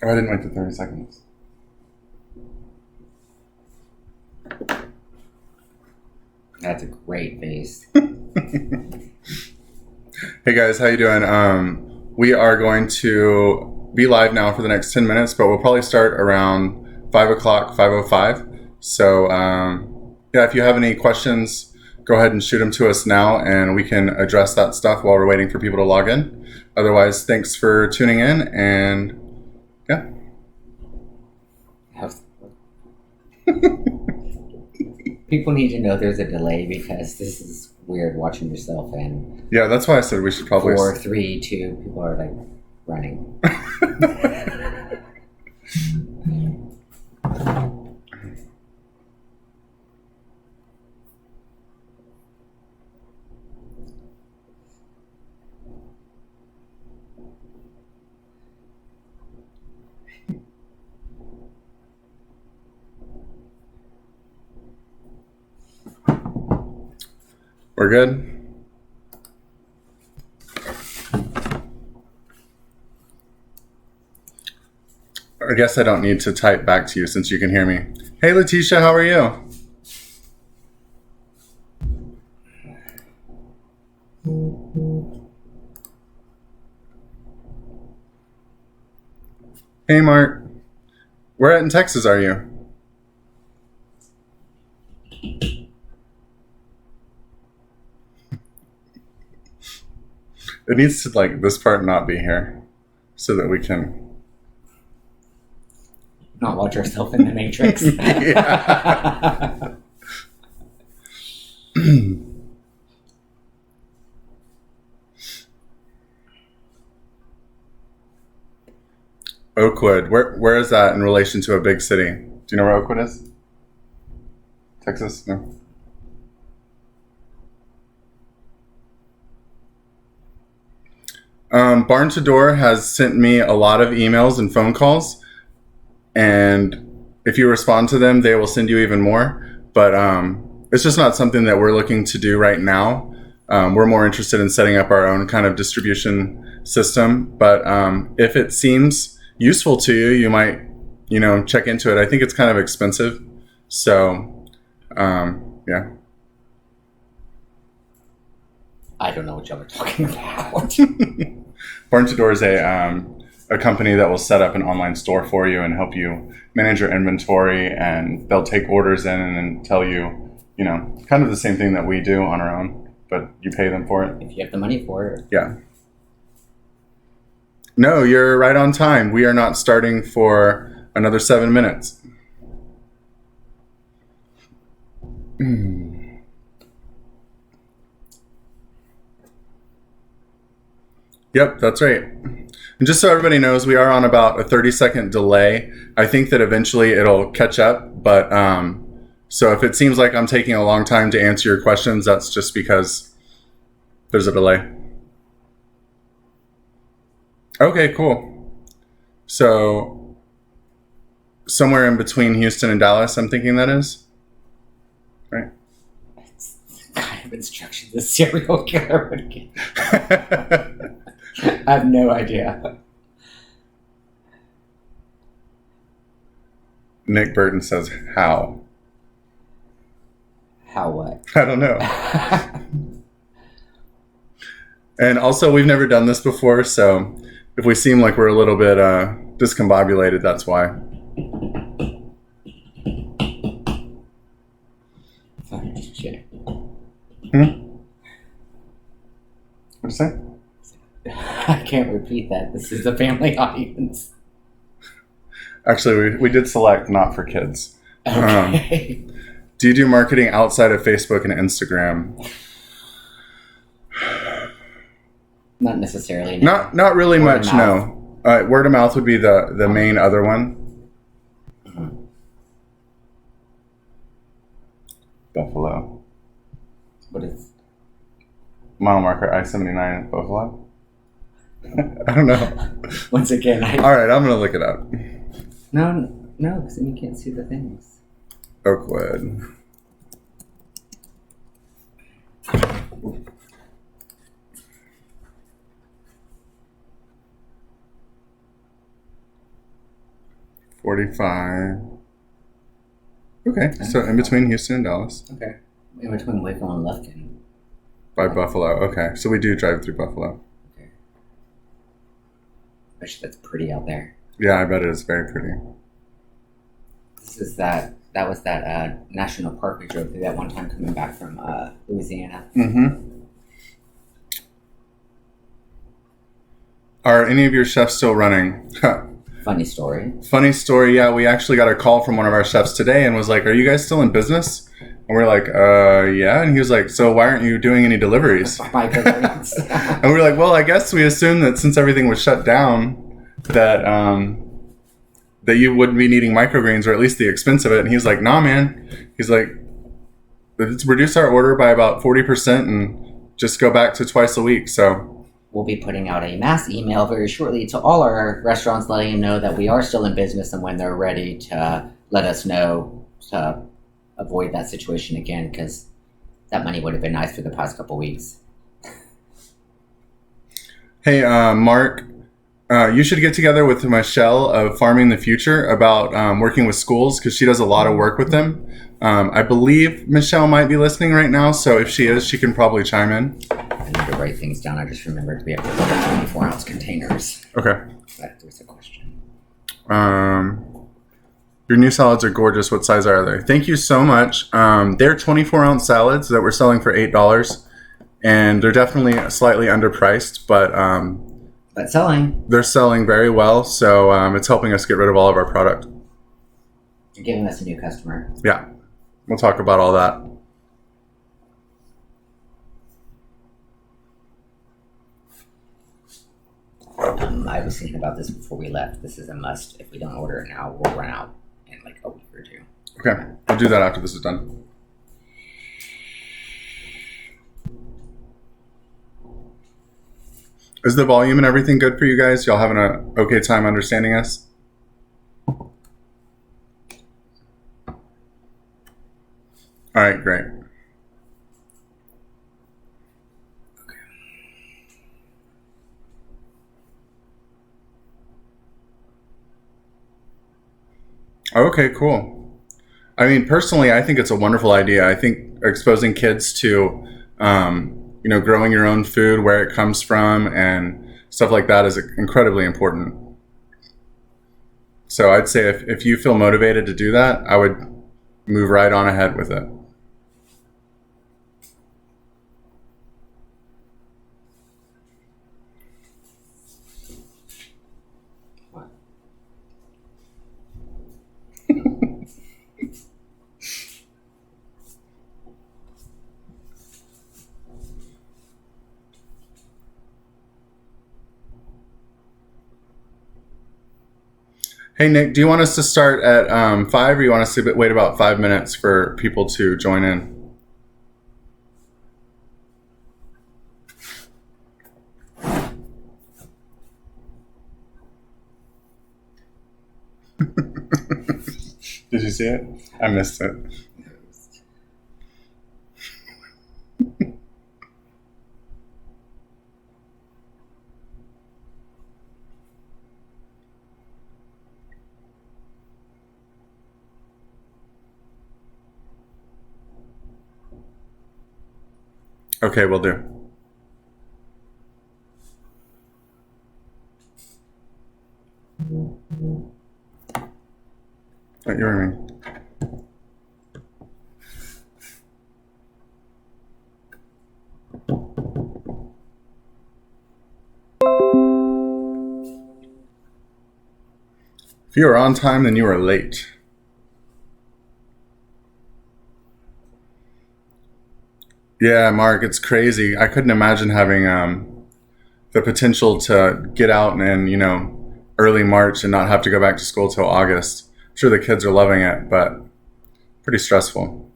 Oh, I didn't wait the 30 seconds. That's a great face. Hey guys, how you doing? We are going to be live now for the next 10 minutes, but we'll probably start around 5 o'clock, 5:05. So yeah, if you have any questions, go ahead and shoot them to us now, and we can address that stuff while we're waiting for people to log in. Otherwise, thanks for tuning in, and yeah. People need to know there's a delay because this is weird watching yourself and Yeah, that's why I said we should probably... 4, 3, 2, people are like running. We're good? I guess I don't need to type back to you since you can hear me. Hey, Letitia, how are you? Hey, Mark. Where at in Texas are you? It needs to, like, this part not be here so that we can... Not watch ourselves in the Matrix. Oakwood. Where is that in relation to a big city? Do you know where Oakwood is? Texas? No. Barn to Door has sent me a lot of emails and phone calls, and if you respond to them, they will send you even more. But it's just not something that we're looking to do right now. We're more interested in setting up our own kind of distribution system. But if it seems useful to you, you might, check into it. I think it's kind of expensive. So, yeah. I don't know what y'all are talking about. Barn to Door is a company that will set up an online store for you and help you manage your inventory, and they'll take orders in and then tell you, kind of the same thing that we do on our own, but you pay them for it. If you have the money for it. Yeah. No, you're right on time. We are not starting for another 7 minutes. Yep, that's right. And just so everybody knows, we are on about a 30-second delay. I think that eventually it'll catch up, but so if it seems like I'm taking a long time to answer your questions, that's just because there's a delay. Okay, cool. So somewhere in between Houston and Dallas, I'm thinking that is. Right? It's the kind of instructions a serial killer would give. I have no idea. Nick Burton says, how? How what? I don't know. And also, we've never done this before, so if we seem like we're a little bit discombobulated, that's why. Shit. What'd you say? I can't repeat that. This is a family audience. Actually, we did select not for kids. Okay. Do you do marketing outside of Facebook and Instagram? Not necessarily. No. Not really Word much, of mouth. no. Word of mouth would be the main other one. Mm-hmm. Buffalo. What is? Mile marker I-79 at Buffalo? I don't know. Once again, All right, I'm going to look it up. No, because then you can't see the things. Oakwood. 45. Okay, so in between Houston and Dallas. Okay. In between Waco and Lufkin. By Buffalo. Okay, so we do drive through Buffalo. Okay. I bet that's pretty out there. Yeah, I bet it is very pretty. This is that was that national park we drove through that one time coming back from Louisiana. Mm-hmm. Are any of your chefs still running? Funny story. Funny story, yeah. We actually got a call from one of our chefs today and was like, are you guys still in business? And we're like, yeah. And he was like, so why aren't you doing any deliveries? Microgreens. And we're like, well, I guess we assumed that since everything was shut down, that that you wouldn't be needing microgreens, or at least the expense of it. And he's like, nah, man. He's like, let's reduce our order by about 40% and just go back to twice a week. So we'll be putting out a mass email very shortly to all our restaurants, letting them know that we are still in business, and when they're ready to let us know to avoid that situation again, because that money would have been nice for the past couple weeks. Hey, Mark, you should get together with Michelle of Farming the Future about working with schools, because she does a lot of work with them. I believe Michelle might be listening right now, so if she is, she can probably chime in. I need to write things down. I just remembered to be able to put 24-ounce containers. Okay. That was a question. Your new salads are gorgeous. What size are they? Thank you so much. They're 24-ounce salads that we're selling for $8, and they're definitely slightly underpriced, but selling. They're selling very well, so it's helping us get rid of all of our product. You're giving us a new customer. Yeah. We'll talk about all that. I was thinking about this before we left. This is a must. If we don't order it now, we'll run out in like a week or two. Okay. I'll do that after this is done. Is the volume and everything good for you guys? Y'all having an okay time understanding us? All right, great. Okay, cool. I mean, personally, I think it's a wonderful idea. I think exposing kids to, growing your own food, where it comes from, and stuff like that is incredibly important. So I'd say if you feel motivated to do that, I would move right on ahead with it. Hey, Nick, do you want us to start at 5, or you want us to wait about 5 minutes for people to join in? Did you see it? I missed it. Okay, we'll do. What you mean? If you are on time, then you are late. Yeah, Mark, it's crazy. I couldn't imagine having the potential to get out in, early March and not have to go back to school till August. I'm sure the kids are loving it, but pretty stressful.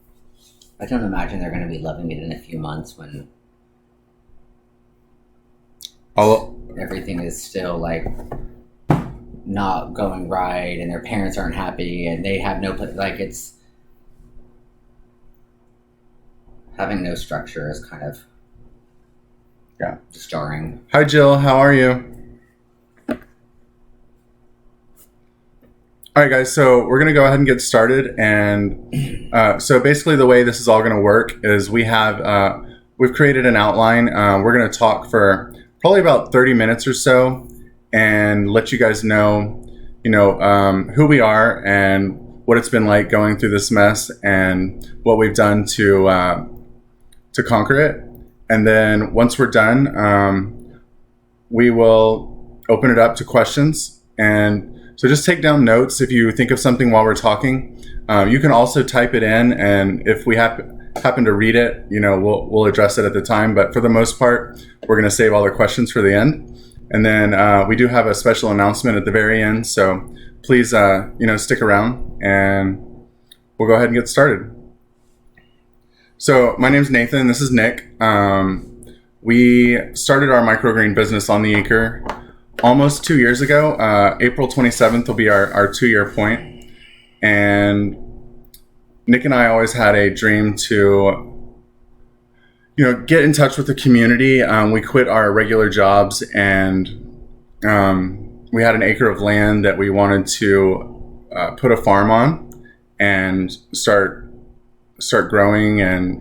I don't imagine they're going to be loving it in a few months when everything is still like not going right and their parents aren't happy and they have no it's having no structure is kind of jarring. Hi, Jill. How are you? All right, guys. So we're gonna go ahead and get started. And so basically, the way this is all gonna work is we've created an outline. We're gonna talk for probably about 30 minutes or so, and let you guys know, who we are and what it's been like going through this mess and what we've done to conquer it. And then once we're done, we will open it up to questions. And so just take down notes if you think of something while we're talking. You can also type it in, and if we happen to read it, we'll address it at the time. But for the most part, we're going to save all the questions for the end. And then we do have a special announcement at the very end. So please, stick around, and we'll go ahead and get started. So my name's Nathan. This is Nick. We started our microgreen business on the Acre almost 2 years ago. April 27th will be our 2-year point. And Nick and I always had a dream to, get in touch with the community. We quit our regular jobs, and we had an acre of land that we wanted to put a farm on and start growing. And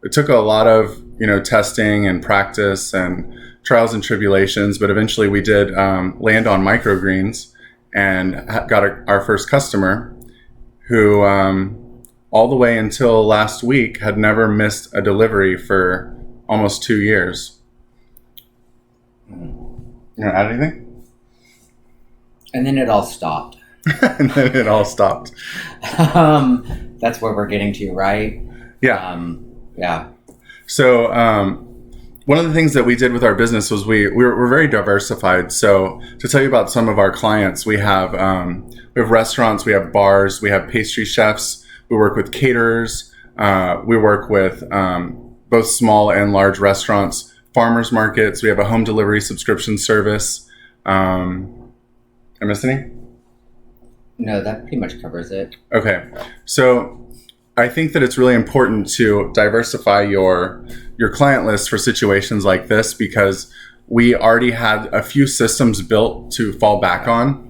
it took a lot of, testing and practice and trials and tribulations, but eventually we did land on microgreens and got our first customer who all the way until last week had never missed a delivery for almost 2 years. You want to add anything? And then it all stopped. And then it all stopped. That's where we're getting to, right? Yeah. Yeah. So one of the things that we did with our business was we're very diversified. So to tell you about some of our clients, we have restaurants, we have bars, we have pastry chefs, we work with caterers, we work with both small and large restaurants, farmers markets, we have a home delivery subscription service. I missed any? No, that pretty much covers it. Okay. So I think that it's really important to diversify your client list for situations like this, because we already had a few systems built to fall back on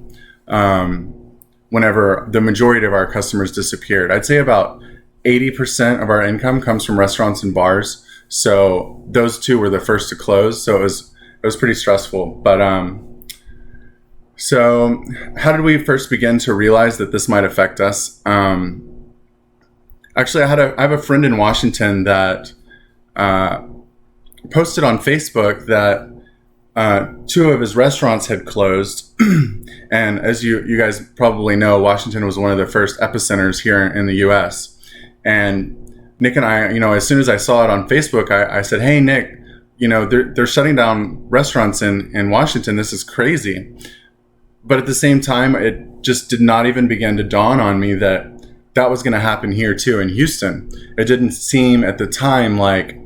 whenever the majority of our customers disappeared. I'd say about 80% of our income comes from restaurants and bars. So those two were the first to close. So it was pretty stressful. But so how did we first begin to realize that this might affect us? Actually, I have a friend in Washington that posted on Facebook that 2 of his restaurants had closed. And as you guys probably know, Washington was one of the first epicenters here in the U.S. And Nick and I, as soon as I saw it on Facebook, I said, "Hey, Nick, they're shutting down restaurants in Washington. This is crazy." But at the same time, it just did not even begin to dawn on me that was going to happen here too in Houston. It didn't seem at the time like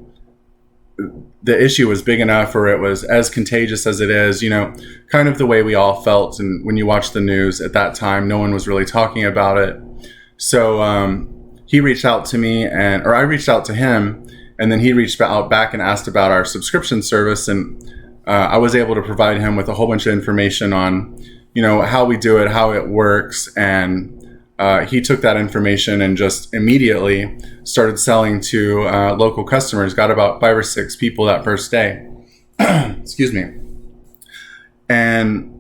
the issue was big enough, or it was as contagious as it is, kind of the way we all felt. And when you watch the news at that time, no one was really talking about it. So he reached out to me, or I reached out to him, and then he reached out back and asked about our subscription service. And I was able to provide him with a whole bunch of information on, how we do it, how it works. And he took that information and just immediately started selling to local customers. Got about 5 or 6 people that first day. Excuse me. And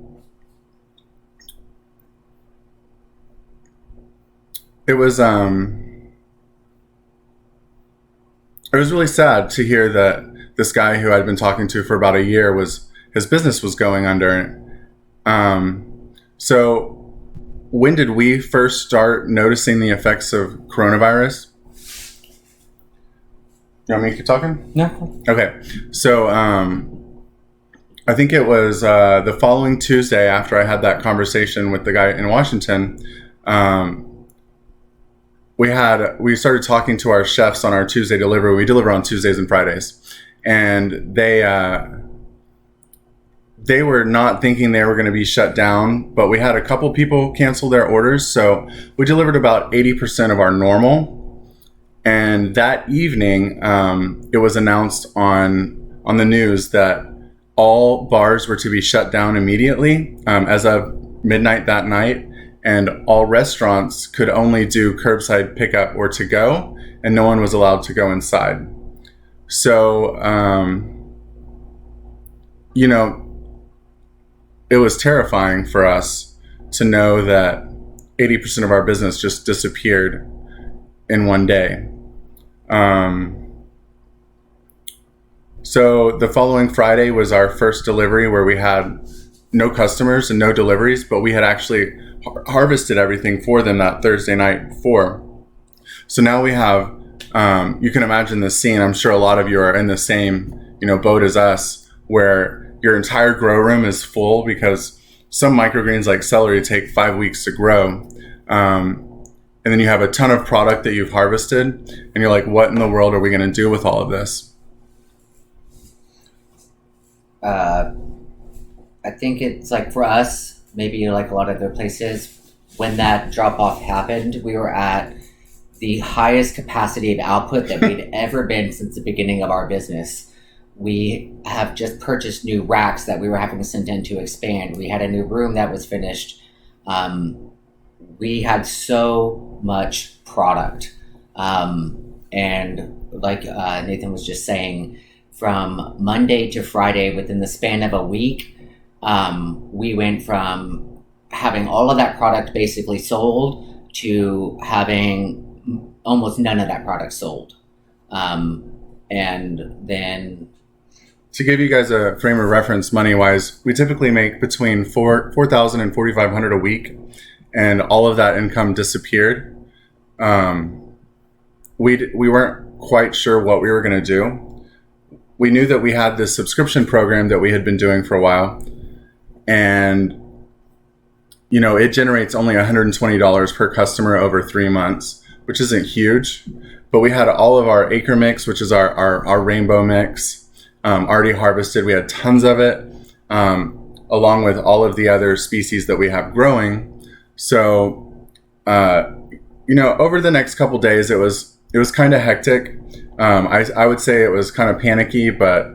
it was really sad to hear that this guy who I'd been talking to for about a year his business was going under. So when did we first start noticing the effects of coronavirus? You want me to keep talking? No. Okay. So I think it was the following Tuesday after I had that conversation with the guy in Washington. We started talking to our chefs on our Tuesday delivery. We deliver on Tuesdays and Fridays. And they were not thinking they were going to be shut down, but we had a couple people cancel their orders. So we delivered about 80% of our normal. And that evening, it was announced on the news that all bars were to be shut down immediately as of midnight that night, and all restaurants could only do curbside pickup or to go, and no one was allowed to go inside. So, it was terrifying for us to know that 80% of our business just disappeared in one day. So the following Friday was our first delivery where we had no customers and no deliveries, but we had actually harvested everything for them that Thursday night before. So now we have, you can imagine the scene. I'm sure a lot of you are in the same, boat as us, where your entire grow room is full because some microgreens like celery take 5 weeks to grow. And then you have a ton of product that you've harvested and you're like, what in the world are we going to do with all of this? I think it's like for us, maybe like a lot of other places, when that drop off happened, we were at the highest capacity of output that we'd ever been since the beginning of our business. We have just purchased new racks that we were having to send in to expand. We had a new room that was finished. We had so much product. And like Nathan was just saying, from Monday to Friday, within the span of a week, we went from having all of that product basically sold to having almost none of that product sold. And then, to give you guys a frame of reference money-wise, we typically make between $4,000 and $4,500 a week, and all of that income disappeared. We weren't quite sure what we were going to do. We knew that we had this subscription program that we had been doing for a while, and it generates only $120 per customer over 3 months, which isn't huge. But we had all of our Acre mix, which is our rainbow mix, already harvested. We had tons of it, along with all of the other species that we have growing. So, over the next couple days, it was kind of hectic. I would say it was kind of panicky, but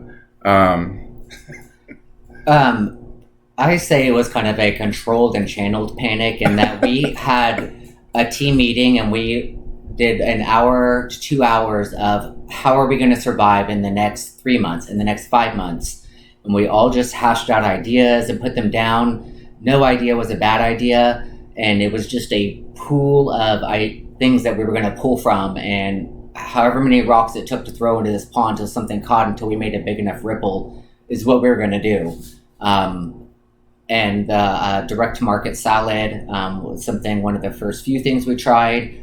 I say it was kind of a controlled and channeled panic, in that we had a team meeting and we did an hour to 2 hours of how are we going to survive in the next 3 months, in the next 5 months. And we all just hashed out ideas and put them down. No idea was a bad idea. And it was just a pool of things that we were going to pull from. And however many rocks it took to throw into this pond till something caught, until we made a big enough ripple, is what we were going to do. And direct-to-market salad was one of the first few things we tried.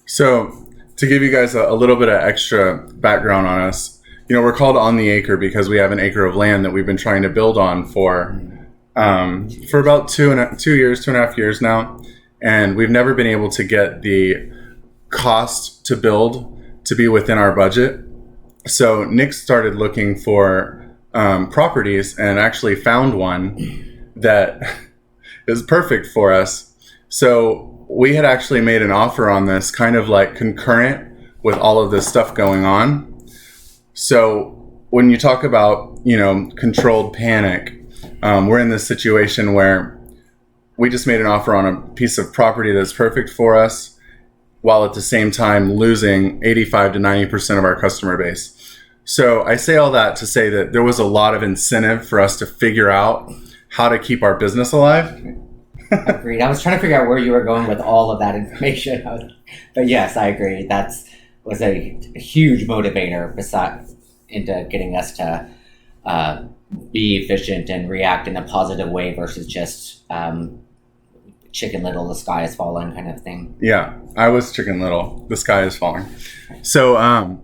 So to give you guys a little bit of extra background on us, we're called On the Acre because we have an acre of land that we've been trying to build on for about 2.5 years now. And we've never been able to get the cost to build to be within our budget. So Nick started looking for properties and actually found one that is perfect for us. So we had actually made an offer on this kind of like concurrent with all of this stuff going on. So when you talk about, controlled panic, we're in this situation where we just made an offer on a piece of property that's perfect for us, while at the same time losing 85 to 90% of our customer base. So I say all that to say that there was a lot of incentive for us to figure out how to keep our business alive. Agreed. I was trying to figure out where you were going with all of that information. But yes, I agree. That was a huge motivator into getting us to be efficient and react in a positive way versus just Chicken Little, the sky is falling kind of thing. Yeah, I was Chicken Little, the sky is falling. So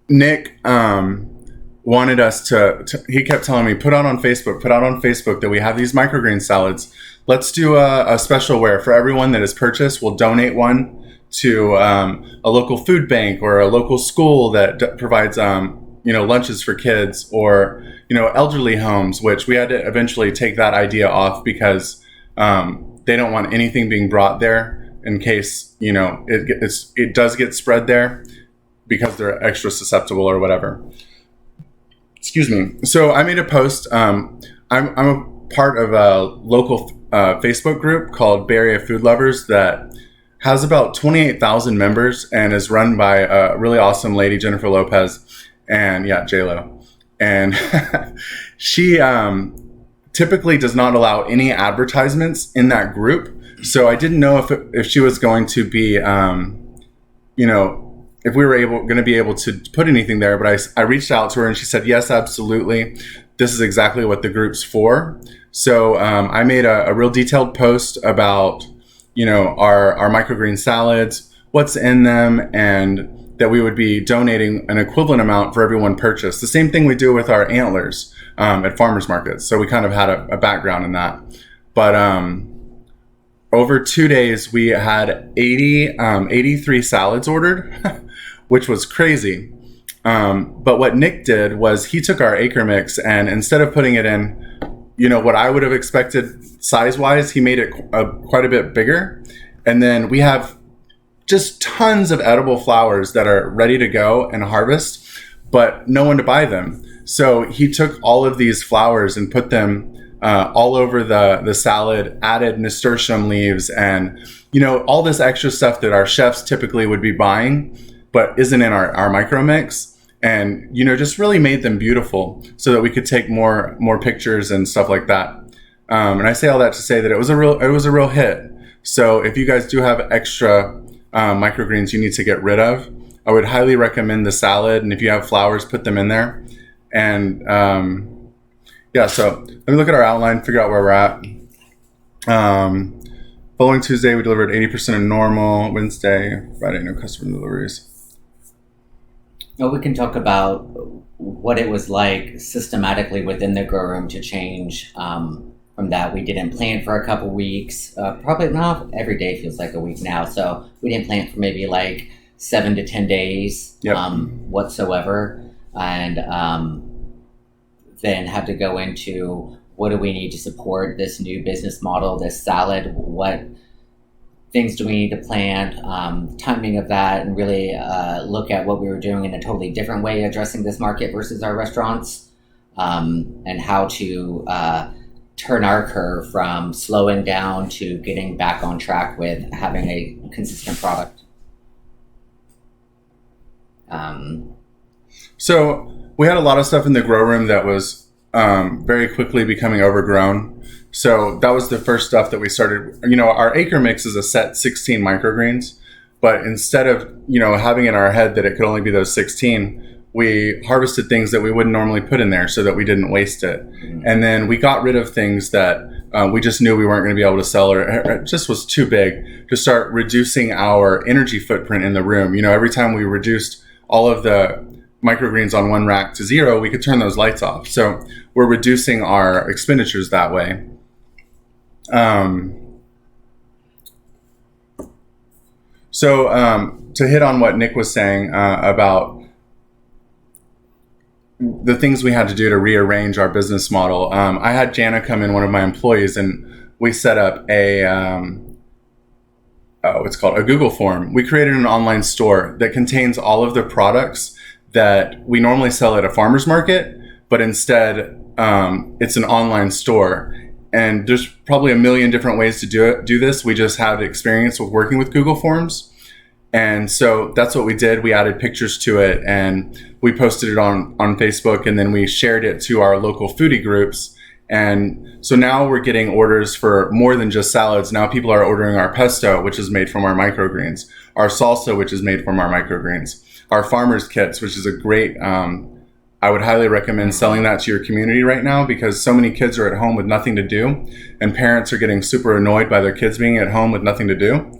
Nick wanted us to he kept telling me, put out on Facebook that we have these microgreen salads. Let's do a special where for everyone that has purchased, we'll donate one to a local food bank or a local school that provides lunches for kids, or elderly homes, which we had to eventually take that idea off because they don't want anything being brought there in case it does get spread there because they're extra susceptible or whatever. Excuse me. So I made a post. I'm part of a local Facebook group called Bay Area Food Lovers that has about 28,000 members and is run by a really awesome lady, Jennifer Lopez, and J-Lo. And she typically does not allow any advertisements in that group. So I didn't know if she was going to be, if we were going to be able to put anything there. But I reached out to her and she said, yes, absolutely. This is exactly what the group's for. So I made a real detailed post about, our microgreen salads, what's in them, and that we would be donating an equivalent amount for every one purchase. The same thing we do with our antlers at farmers markets. So we kind of had a background in that. But over 2 days, we had 83 salads ordered, which was crazy. But what Nick did was he took our Acre mix, and instead of putting it in, what I would have expected size-wise, he made it quite a bit bigger. And then we have just tons of edible flowers that are ready to go and harvest, but no one to buy them. So he took all of these flowers and put them all over the salad, added nasturtium leaves and, all this extra stuff that our chefs typically would be buying, but isn't in our micro mix. And, just really made them beautiful so that we could take more pictures and stuff like that. And I say all that to say that it was a real hit. So if you guys do have extra microgreens you need to get rid of, I would highly recommend the salad. And if you have flowers, put them in there. And so let me look at our outline, figure out where we're at. Following Tuesday, we delivered 80% of normal. Wednesday, Friday, no customer deliveries. Well, we can talk about what it was like systematically within the grow room to change from that. We didn't plant for a couple weeks. Probably not every day feels like a week now. So we didn't plant for maybe like 7 to 10 days whatsoever. And then had to go into what do we need to support this new business model, this salad, what things do we need to plant, timing of that, and really look at what we were doing in a totally different way addressing this market versus our restaurants, and how to turn our curve from slowing down to getting back on track with having a consistent product. So we had a lot of stuff in the grow room that was very quickly becoming overgrown. So that was the first stuff that we started. Our Acre mix is a set 16 microgreens, but instead of, having in our head that it could only be those 16, we harvested things that we wouldn't normally put in there so that we didn't waste it. Mm-hmm. And then we got rid of things that we just knew we weren't going to be able to sell, or it just was too big, to start reducing our energy footprint in the room. Every time we reduced all of the microgreens on one rack to 0, we could turn those lights off. So we're reducing our expenditures that way. To hit on what Nick was saying about the things we had to do to rearrange our business model, I had Jana come in, one of my employees, and we set up what's called a Google form. We created an online store that contains all of the products that we normally sell at a farmer's market, but instead it's an online store. And there's probably a million different ways to do this. We just had experience with working with Google Forms. And so that's what we did. We added pictures to it and we posted it on Facebook, and then we shared it to our local foodie groups. And so now we're getting orders for more than just salads. Now people are ordering our pesto, which is made from our microgreens, our salsa, which is made from our microgreens, our farmers kits, which is a great, I would highly recommend selling that to your community right now, because so many kids are at home with nothing to do, and parents are getting super annoyed by their kids being at home with nothing to do.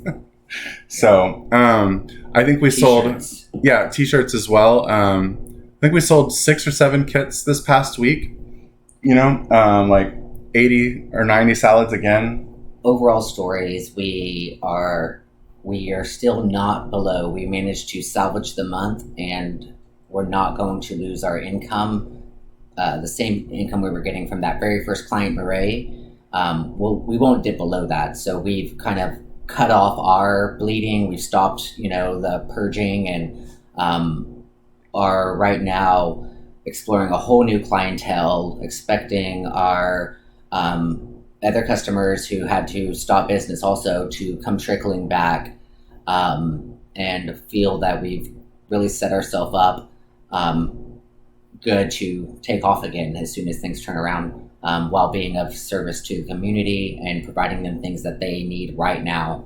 So I think we T-shirts. sold, t-shirts as well. I think we sold 6 or 7 kits this past week, like 80 or 90 salads again. Overall stories, we are still not below. We managed to salvage the month, and we're not going to lose our income, the same income we were getting from that very first client, Murray. We won't dip below that. So we've kind of cut off our bleeding. We've stopped, the purging, and are right now exploring a whole new clientele, expecting our Other customers who had to stop business also to come trickling back, and feel that we've really set ourselves up good to take off again as soon as things turn around, while being of service to the community and providing them things that they need right now.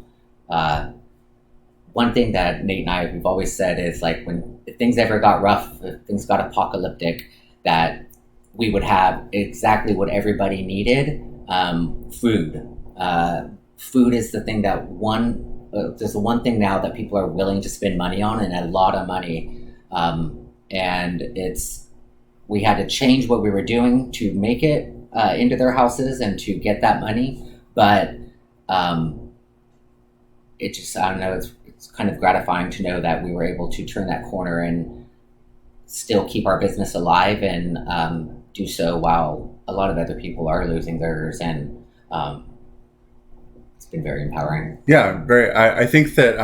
One thing that Nate and I, we've always said is like if things ever got rough, if things got apocalyptic, that we would have exactly what everybody needed. Food. Food is the thing that there's the one thing now that people are willing to spend money on, and a lot of money. And we had to change what we were doing to make it into their houses and to get that money. But it just, I don't know, it's kind of gratifying to know that we were able to turn that corner and still keep our business alive, and do so while a lot of other people are losing theirs. And it's been very empowering. Yeah, very. I think that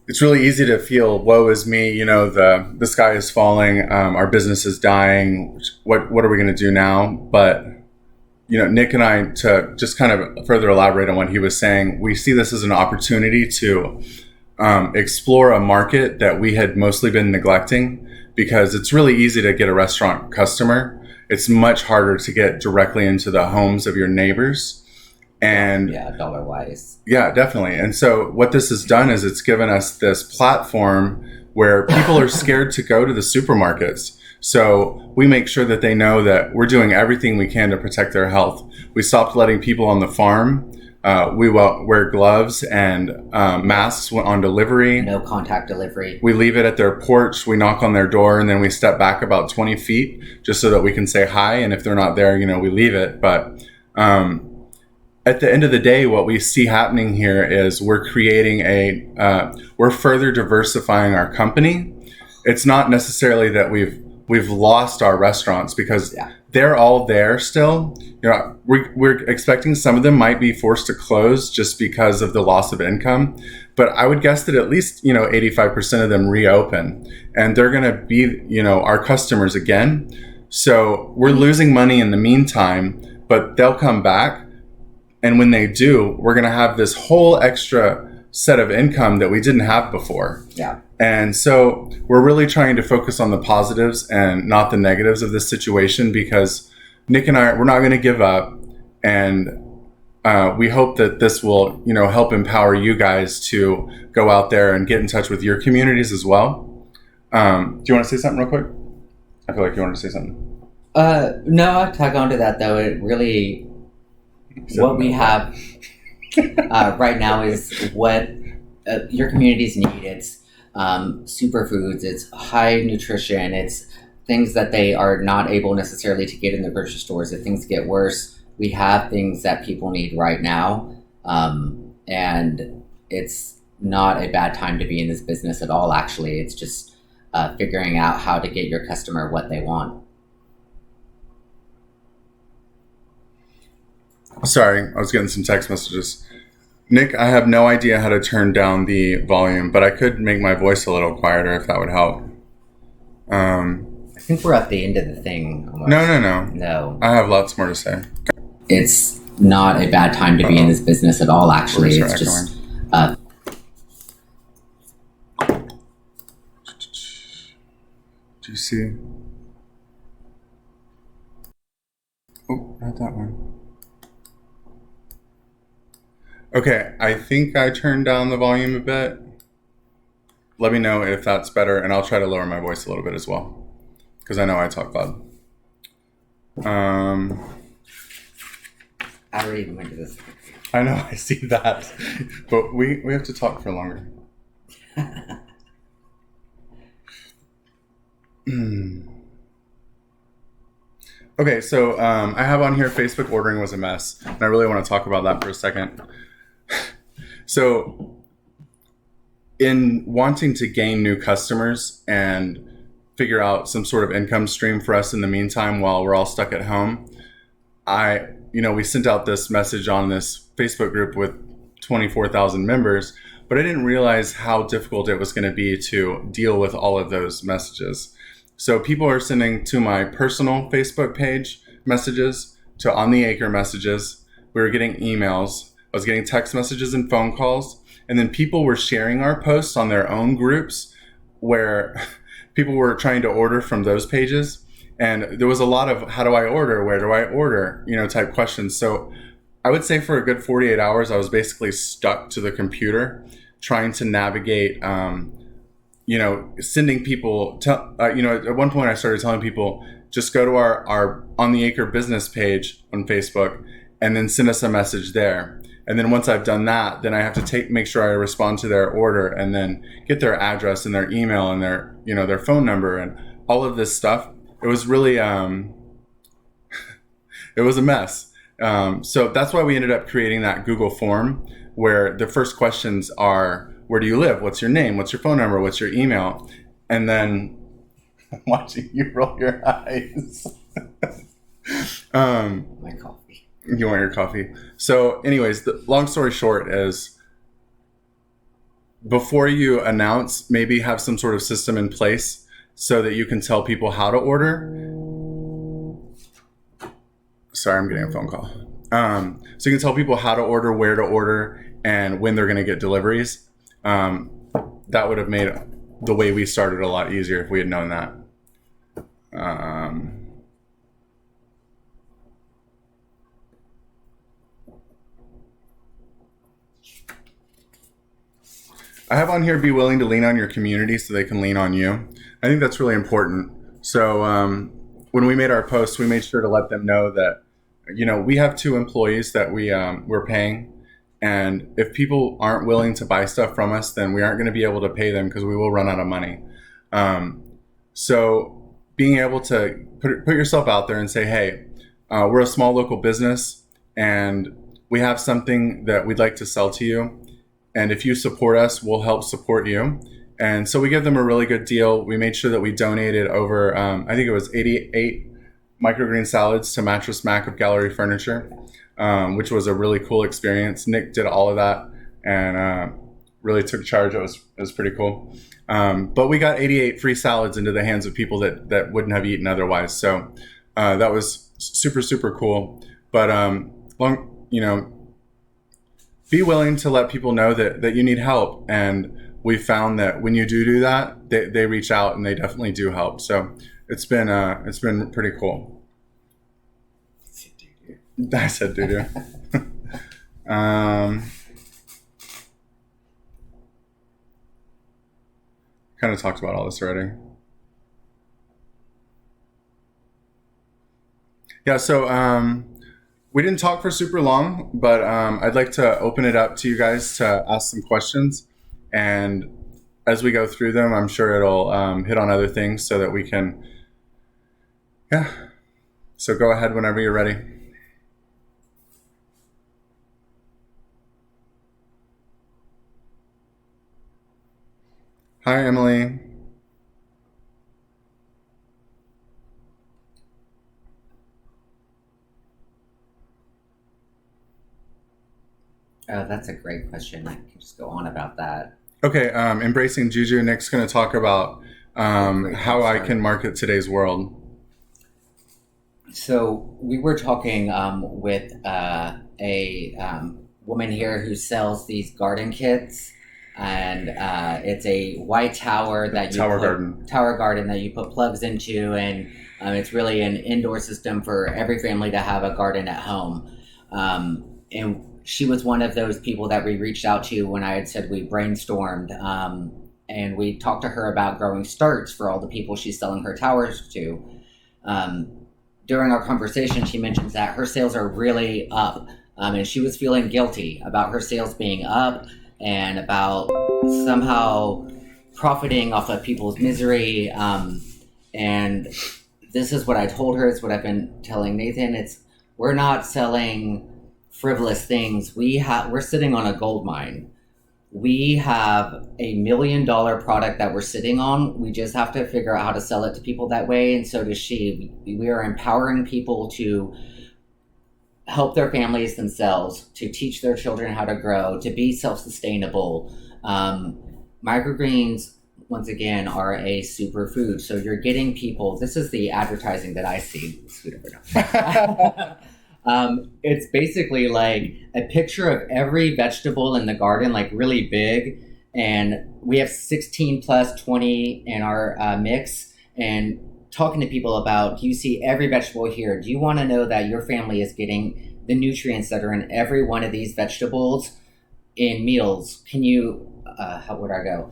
it's really easy to feel, woe is me, the sky is falling, our business is dying, what are we going to do now? But Nick and I, to just kind of further elaborate on what he was saying, we see this as an opportunity to explore a market that we had mostly been neglecting, because it's really easy to get a restaurant customer. It's much harder to get directly into the homes of your neighbors. And yeah, dollar wise. Yeah, definitely. And so what this has done is it's given us this platform where people are scared to go to the supermarkets. So we make sure that they know that we're doing everything we can to protect their health. We stopped letting people on the farm. We wear gloves and masks on delivery. No contact delivery. We leave it at their porch. We knock on their door, and then we step back about 20 feet just so that we can say hi. And if they're not there, we leave it. But at the end of the day, what we see happening here is we're creating we're further diversifying our company. It's not necessarily that we've lost our restaurants, because they're all there still. We're expecting some of them might be forced to close just because of the loss of income. But I would guess that at least, 85% of them reopen, and they're going to be, our customers again. So we're losing money in the meantime, but they'll come back. And when they do, we're going to have this whole extra set of income that we didn't have before. Yeah. And so we're really trying to focus on the positives and not the negatives of this situation, because Nick and I, we're not going to give up. And we hope that this will, help empower you guys to go out there and get in touch with your communities as well. Do you want to say something real quick? I feel like you wanted to say something. No, I'll tag on to that, though. It really... What we have right now is what your communities need. It's superfoods, it's high nutrition, it's things that they are not able necessarily to get in the grocery stores. If things get worse, we have things that people need right now. And it's not a bad time to be in this business at all, actually. It's just figuring out how to get your customer what they want. Sorry, I was getting some text messages. Nick, I have no idea how to turn down the volume, but I could make my voice a little quieter if that would help. I think we're at the end of the thing. Almost. No. I have lots more to say. It's not a bad time to be in this business at all, actually. It's just... Do you see? Oh, not that one. Okay, I think I turned down the volume a bit. Let me know if that's better, and I'll try to lower my voice a little bit as well, because I know I talk loud. I already even went to this. I know, I see that. But we have to talk for longer. Okay, so I have on here Facebook ordering was a mess, and I really want to talk about that for a second. So in wanting to gain new customers and figure out some sort of income stream for us in the meantime while we're all stuck at home, we sent out this message on this Facebook group with 24,000 members, but I didn't realize how difficult it was going to be to deal with all of those messages. So people are sending to my personal Facebook page messages, to on the Acre messages. We were getting emails. I was getting text messages and phone calls. And then people were sharing our posts on their own groups where people were trying to order from those pages. And there was a lot of, how do I order? Where do I order? Type questions. So I would say for a good 48 hours, I was basically stuck to the computer trying to navigate, sending people to, at one point I started telling people, just go to our On the Acre business page on Facebook and then send us a message there. And then once I've done that, then I have to make sure I respond to their order and then get their address and their email and their phone number and all of this stuff. It was really, it was a mess. So that's why we ended up creating that Google form where the first questions are, where do you live? What's your name? What's your phone number? What's your email? And then I'm watching you roll your eyes. My coffee. You want your coffee. So anyways, the long story short is before you announce, maybe have some sort of system in place so that you can tell people how to order. Sorry, I'm getting a phone call. So you can tell people how to order, where to order, and when they're going to get deliveries. That would have made the way we started a lot easier if we had known that. I have on here, be willing to lean on your community so they can lean on you. I think that's really important. So when we made our posts, we made sure to let them know that, we have 2 employees that we're paying. And if people aren't willing to buy stuff from us, then we aren't going to be able to pay them because we will run out of money. So being able to put yourself out there and say, hey, we're a small local business and we have something that we'd like to sell to you. And if you support us, we'll help support you. And so we give them a really good deal. We made sure that we donated over, I think it was 88 microgreen salads to Mattress Mac of Gallery Furniture, which was a really cool experience. Nick did all of that and really took charge. It was pretty cool. But we got 88 free salads into the hands of people that wouldn't have eaten otherwise. So that was super, super cool. But be willing to let people know that you need help. And we found that when you do that, they reach out and they definitely do help. So it's been pretty cool. I said doo-doo. Kind of talked about all this already. Yeah, so we didn't talk for super long, but I'd like to open it up to you guys to ask some questions. And as we go through them, I'm sure it'll hit on other things so that we can, yeah. So go ahead whenever you're ready. Hi, Emily. Oh, that's a great question. I can just go on about that. Okay, embracing Juju. Nick's going to talk about how I can market today's world. So we were talking with a woman here who sells these garden kits, and it's a white tower that tower garden that you put plugs into, and it's really an indoor system for every family to have a garden at home. And she was one of those people that we reached out to when I had said we brainstormed, and we talked to her about growing starts for all the people she's selling her towers to. During our conversation, she mentions that her sales are really up, and she was feeling guilty about her sales being up and about somehow profiting off of people's misery. And this is what I told her, is what I've been telling Nathan. We're not selling frivolous things. We're sitting on a gold mine. We have $1 million product that we're sitting on. We just have to figure out how to sell it to people that way, and so does she. We are empowering people to help their families themselves, to teach their children how to grow, to be self-sustainable. Microgreens, once again, are a superfood. So you're getting people, this is the advertising that I see. It's basically like a picture of every vegetable in the garden, like really big. And we have 16 plus 20 in our mix. And talking to people about, do you see every vegetable here? Do you want to know that your family is getting the nutrients that are in every one of these vegetables in meals? Can you, how would I go?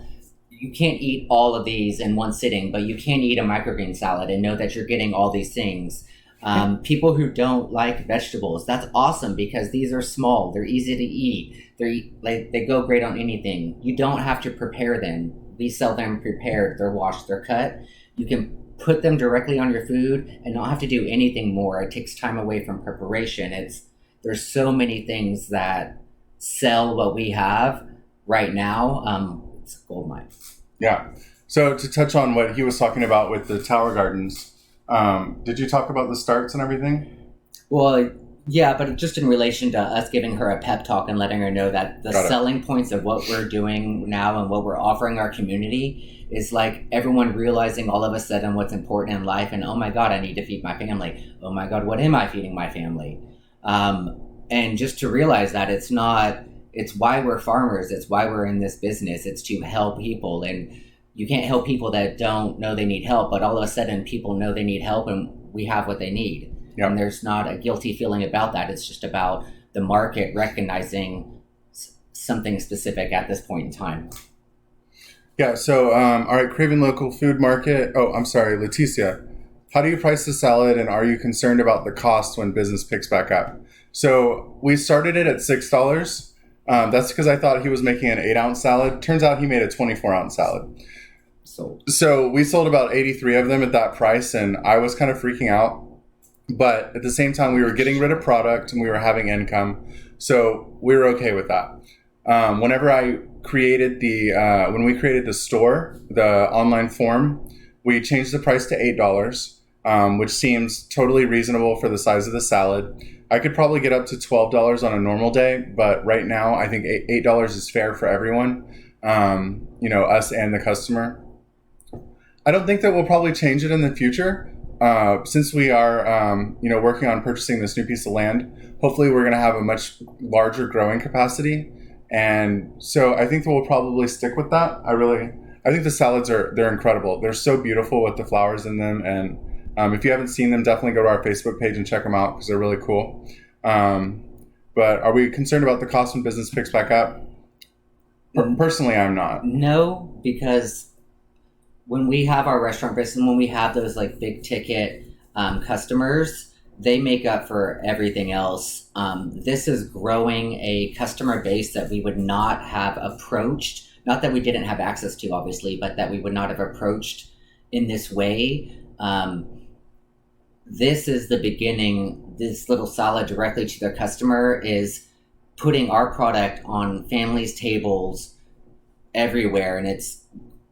You can't eat all of these in one sitting, but you can eat a microgreen salad and know that you're getting all these things. People who don't like vegetables, that's awesome because these are small, they're easy to eat, they go great on anything. You don't have to prepare them. We sell them prepared. They're washed, they're cut. You can put them directly on your food and not have to do anything more. It takes time away from preparation. There's so many things that sell what we have right now. It's a gold mine. Yeah. So to touch on what he was talking about with the tower gardens, did you talk about the starts and everything? Well, yeah, but just in relation to us giving her a pep talk and letting her know that the selling points of what we're doing now and what we're offering our community is like everyone realizing all of a sudden what's important in life and, oh my God, I need to feed my family. Oh my God, what am I feeding my family? And just to realize that it's why we're farmers. It's why we're in this business. It's to help people. And you can't help people that don't know they need help, but all of a sudden people know they need help and we have what they need. Yep. And there's not a guilty feeling about that. It's just about the market recognizing something specific at this point in time. Yeah. So, all right, Craven Local Food Market. Oh, I'm sorry, Leticia. How do you price the salad and are you concerned about the cost when business picks back up? So we started it at $6. That's because I thought he was making an 8-ounce salad. Turns out he made a 24-ounce salad. So we sold about 83 of them at that price, and I was kind of freaking out. But at the same time, we were getting rid of product and we were having income. So we were okay with that. Whenever I created when we created the store, the online form, we changed the price to $8, which seems totally reasonable for the size of the salad. I could probably get up to $12 on a normal day, but right now I think $8 is fair for everyone, us and the customer. I don't think that we'll probably change it in the future. Since we are, working on purchasing this new piece of land, hopefully we're going to have a much larger growing capacity. And so I think that we'll probably stick with that. I think the salads they're incredible. They're so beautiful with the flowers in them. And if you haven't seen them, definitely go to our Facebook page and check them out because they're really cool. But are we concerned about the cost when business picks back up? Personally, I'm not. No, because when we have our restaurant business, when we have those like big ticket customers, they make up for everything else. This is growing a customer base that we would not have approached, not that we didn't have access to, obviously, but that we would not have approached in this way. This is the beginning. This little salad directly to their customer is putting our product on families' tables everywhere, and it's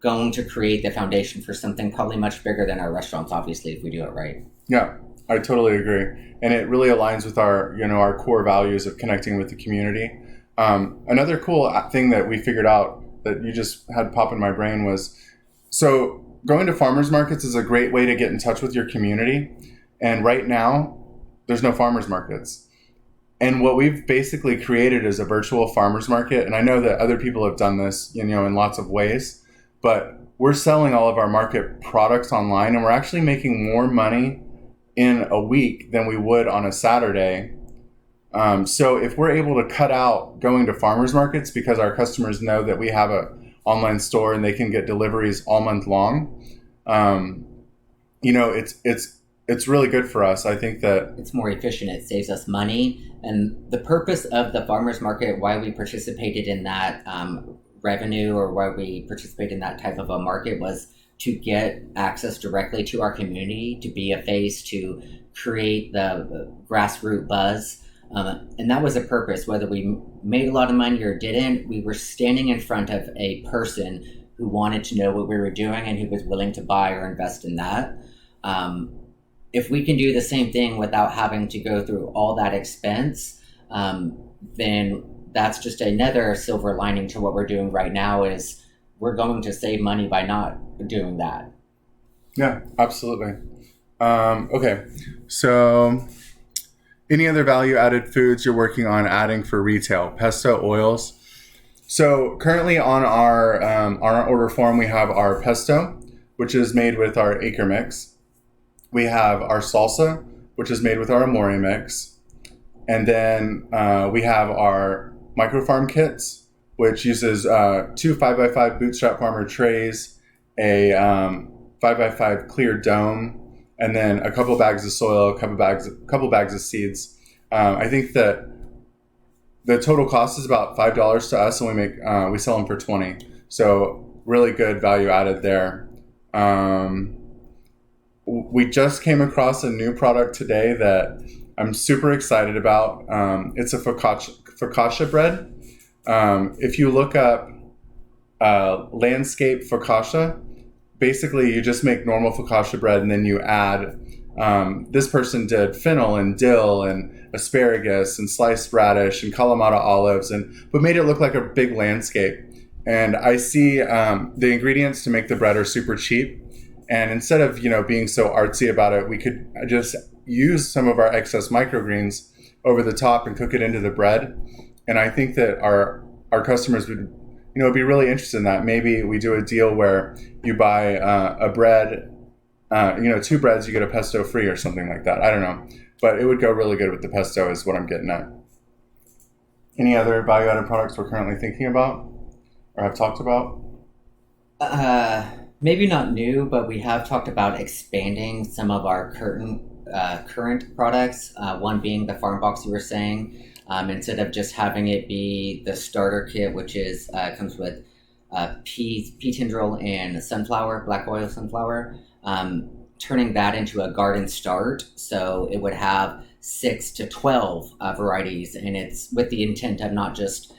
going to create the foundation for something probably much bigger than our restaurants, obviously, if we do it right. Yeah, I totally agree. And it really aligns with our core values of connecting with the community. Another cool thing that we figured out that you just had pop in my brain was, so going to farmers markets is a great way to get in touch with your community. And right now, there's no farmers markets. And what we've basically created is a virtual farmers market. And I know that other people have done this, in lots of ways. But we're selling all of our market products online, and we're actually making more money in a week than we would on a Saturday. So if we're able to cut out going to farmers markets because our customers know that we have an online store and they can get deliveries all month long, it's really good for us. I think that it's more efficient. It saves us money. And the purpose of the farmers market, why we participated in that revenue or why we participate in that type of a market was to get access directly to our community, to be a face, to create the grassroots buzz. And that was a purpose. Whether we made a lot of money or didn't, we were standing in front of a person who wanted to know what we were doing and who was willing to buy or invest in that. If we can do the same thing without having to go through all that expense, then that's just another silver lining to what we're doing right now is we're going to save money by not doing that. Yeah, absolutely. Okay. So Any other value-added foods you're working on adding for retail? Pesto, oils. So currently on our order form, we have our pesto, which is made with our Acre mix. We have our salsa, which is made with our Amore mix. And then we have our microfarm kits, which uses 2 5x5 bootstrap farmer trays, a 5x5 clear dome, and then a couple bags of soil, a couple bags of seeds. I think that the total cost is about $5 to us, and we sell them for $20. So really good value added there. We just came across a new product today that I'm super excited about. It's a focaccia bread. If you look up landscape focaccia, basically you just make normal focaccia bread and then you add, this person did fennel and dill and asparagus and sliced radish and Kalamata olives, but made it look like a big landscape. And I see the ingredients to make the bread are super cheap. And instead of, being so artsy about it, we could just use some of our excess microgreens over the top and cook it into the bread. And I think that our customers would, be really interested in that. Maybe we do a deal where you buy a bread, 2 breads, you get a pesto free or something like that. I don't know. But it would go really good with the pesto is what I'm getting at. Any other value-added products we're currently thinking about or have talked about? Maybe not new, but we have talked about expanding some of our current products. One being the farm box you were saying. Instead of just having it be the starter kit, which is comes with pea tendril and sunflower, black oil sunflower, turning that into a garden start. So it would have 6 to 12 varieties, and it's with the intent of not just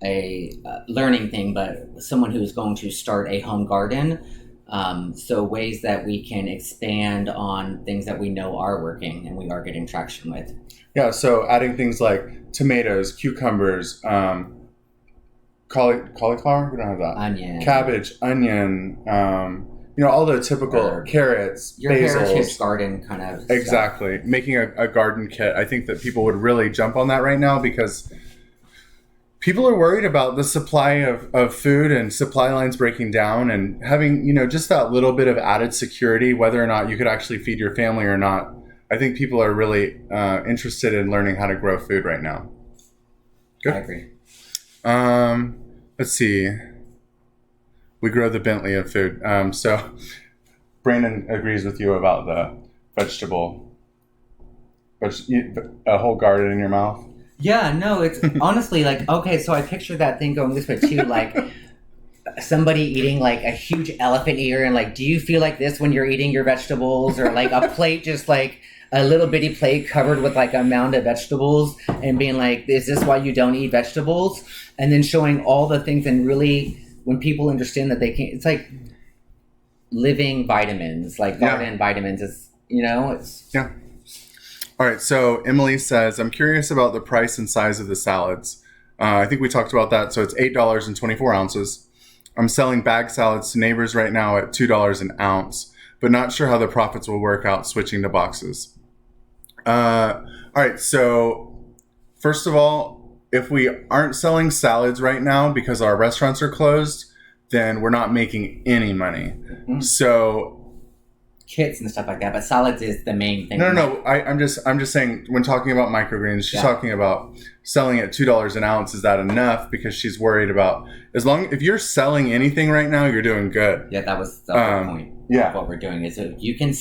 a learning thing, but someone who's going to start a home garden. So ways that we can expand on things that we know are working and we are getting traction with. Yeah, so adding things like tomatoes, cucumbers, cauliflower, we don't have that. Onion. Cabbage, onion, all the typical carrots, your basils. heritage garden kind of Exactly. stuff. Making a garden kit. I think that people would really jump on that right now because people are worried about the supply of food and supply lines breaking down, and having, just that little bit of added security, whether or not you could actually feed your family or not. I think people are really interested in learning how to grow food right now. Good. I agree. Let's see. We grow the Bentley of food. So Brandon agrees with you about the vegetable, a whole garden in your mouth. Yeah, no, it's honestly okay, so I picture that thing going this way too, somebody eating a huge elephant ear, and do you feel like this when you're eating your vegetables, or a plate, just a little bitty plate covered with a mound of vegetables, and being is this why you don't eat vegetables? And then showing all the things, and really when people understand that they can't, it's living vitamins, garden vitamins is, it's... Yeah. All right, so Emily says, I'm curious about the price and size of the salads. I think we talked about that. So it's $8.24 ounces. I'm selling bag salads to neighbors right now at $2 an ounce, but not sure how the profits will work out switching to boxes. All right, so first of all, if we aren't selling salads right now because our restaurants are closed, then we're not making any money. Mm-hmm. So kits and stuff like that, but salads is the main thing. No. I'm just saying, when talking about microgreens, she's talking about selling at $2 an ounce. Is that enough? Because she's worried about if you're selling anything right now, you're doing good. Yeah, that was the whole point. Yeah, what we're doing is if you can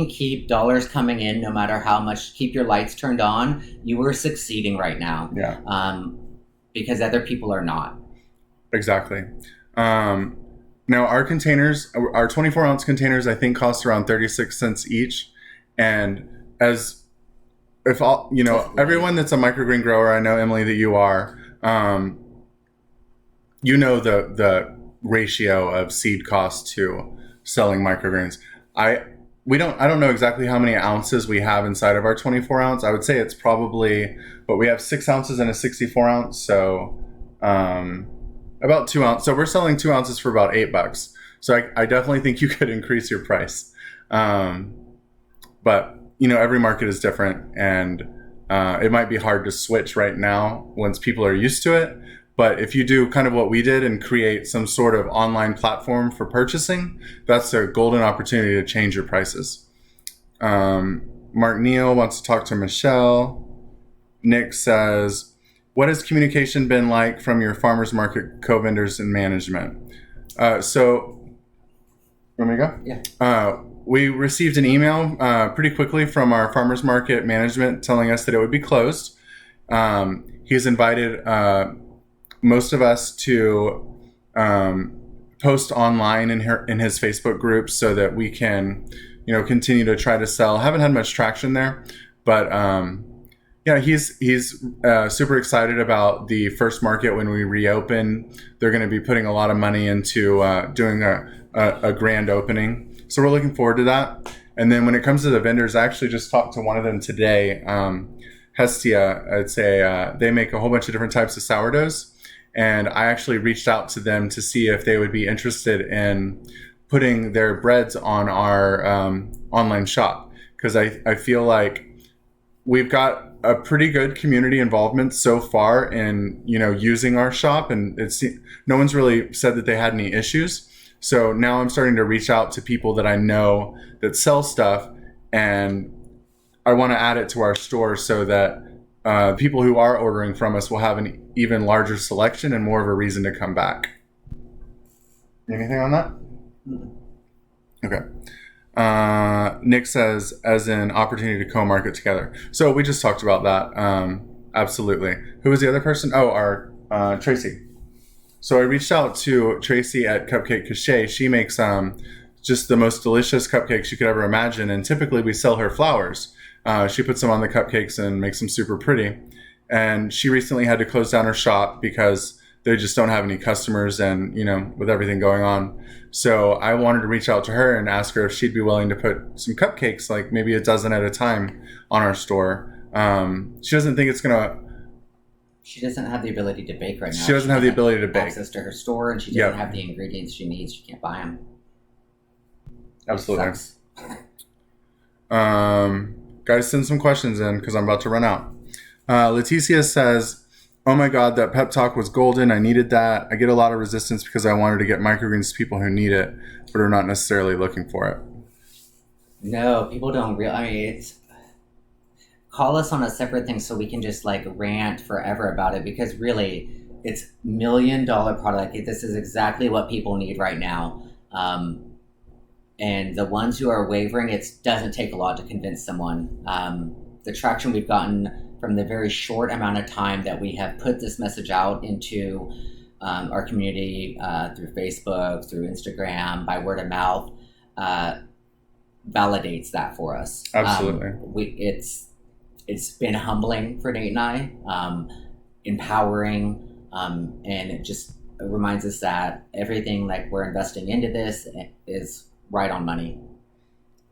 keep dollars coming in, no matter how much, keep your lights turned on, you are succeeding right now. Yeah. Because other people are not. Exactly. Now, our containers, our 24-ounce containers, I think cost around 36 cents each. And everyone that's a microgreen grower, I know, Emily, that you are, the ratio of seed cost to selling microgreens. I don't know exactly how many ounces we have inside of our 24-ounce. I would say it's probably, but we have 6 ounces in a 64-ounce, so about 2 ounces. So we're selling 2 ounces for about $8. So I definitely think you could increase your price. But every market is different, and It might be hard to switch right now once people are used to it. But if you do kind of what we did and create some sort of online platform for purchasing, that's a golden opportunity to change your prices. Mark Neal wants to talk to Michelle. Nick says, what has communication been like from your farmers market co-vendors and management? So, want me to go? Yeah. We received an email pretty quickly from our farmers market management telling us that it would be closed. He's invited most of us to post online in his Facebook group so that we can, continue to try to sell. Haven't had much traction there, but he's super excited about the first market when we reopen. They're going to be putting a lot of money into doing a grand opening. So we're looking forward to that. And then when it comes to the vendors, I actually just talked to one of them today. Hestia, I'd say they make a whole bunch of different types of sourdoughs. And I actually reached out to them to see if they would be interested in putting their breads on our online shop. Because I feel like we've got a pretty good community involvement so far in, using our shop. And no one's really said that they had any issues. So now I'm starting to reach out to people that I know that sell stuff, and I want to add it to our store so that people who are ordering from us will have an even larger selection and more of a reason to come back. Anything on that? Okay. Nick says, as an opportunity to co-market together. So we just talked about that. Absolutely. Who was the other person? Oh, our Tracy. So I reached out to Tracy at Cupcake Cachet. She makes just the most delicious cupcakes you could ever imagine. And typically we sell her flowers. She puts them on the cupcakes and makes them super pretty. And she recently had to close down her shop because they just don't have any customers and, with everything going on. So I wanted to reach out to her and ask her if she'd be willing to put some cupcakes, like maybe a dozen at a time, on our store. She doesn't think it's going to... She doesn't have the ability to bake right now. She doesn't have the ability to bake. Access to her store, and she doesn't have the ingredients she needs. She can't buy them. Absolutely. Guys, send some questions in because I'm about to run out. Leticia says, oh my God, that pep talk was golden. I needed that. I get a lot of resistance because I wanted to get microgreens to people who need it, but are not necessarily looking for it. No, people don't it's... Call us on a separate thing so we can just rant forever about it, because really it's $1 million product. This is exactly what people need right now. And the ones who are wavering, it doesn't take a lot to convince someone. The traction we've gotten from the very short amount of time that we have put this message out into our community through Facebook, through Instagram, by word of mouth, validates that for us. Absolutely. It's been humbling for Nate and I, empowering, and it just reminds us that everything we're investing into this is right on money.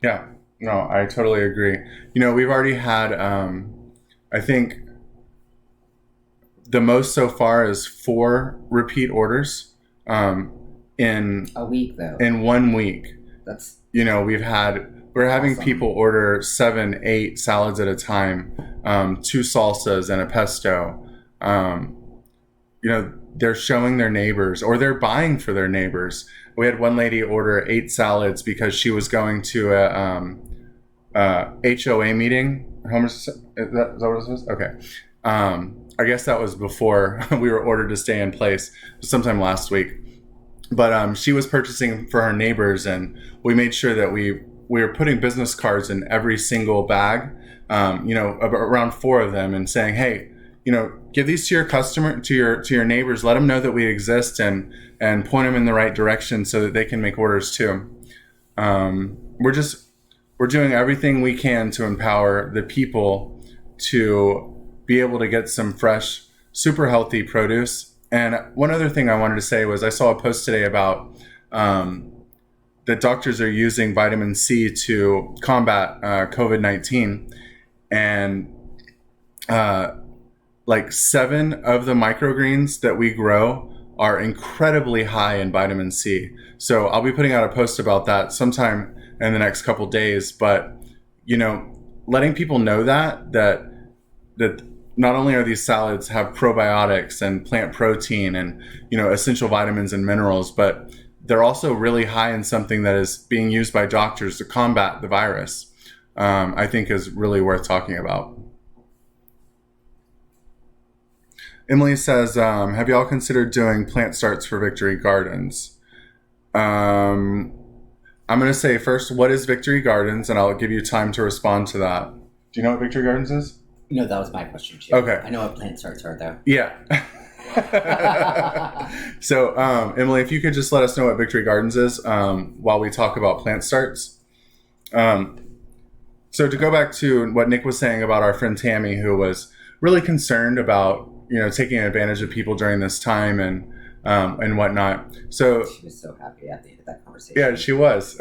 Yeah, no, I totally agree. We've already had, I think the most so far is 4 repeat orders in a week, though. In 1 week. That's we're having awesome. People order 7, 8 salads at a time, 2 salsas and a pesto. They're showing their neighbors, or they're buying for their neighbors. We had one lady order 8 salads because she was going to a HOA meeting. Is that what it was? Okay. I guess that was before we were ordered to stay in place, sometime last week. But she was purchasing for her neighbors, and we made sure that we were putting business cards in every single bag, around 4 of them, and saying, hey, give these to your customer, to your neighbors. Let them know that we exist, and point them in the right direction so that they can make orders too. We're doing everything we can to empower the people to be able to get some fresh, super healthy produce. And one other thing I wanted to say was I saw a post today about that doctors are using vitamin C to combat COVID-19, and 7 of the microgreens that we grow are incredibly high in vitamin C. So I'll be putting out a post about that sometime in the next couple days. But letting people know that that not only are these salads have probiotics and plant protein and essential vitamins and minerals, but they're also really high in something that is being used by doctors to combat the virus. I think is really worth talking about. Emily says, have y'all considered doing plant starts for Victory Gardens? I'm going to say first, what is Victory Gardens? And I'll give you time to respond to that. Do you know what Victory Gardens is? No, that was my question too. Okay. I know what plant starts are though. Yeah. So, Emily, if you could just let us know what Victory Gardens is while we talk about plant starts. So to go back to what Nick was saying about our friend Tammy, who was really concerned about, taking advantage of people during this time and whatnot. So she was so happy at the end of that conversation. Yeah, she was.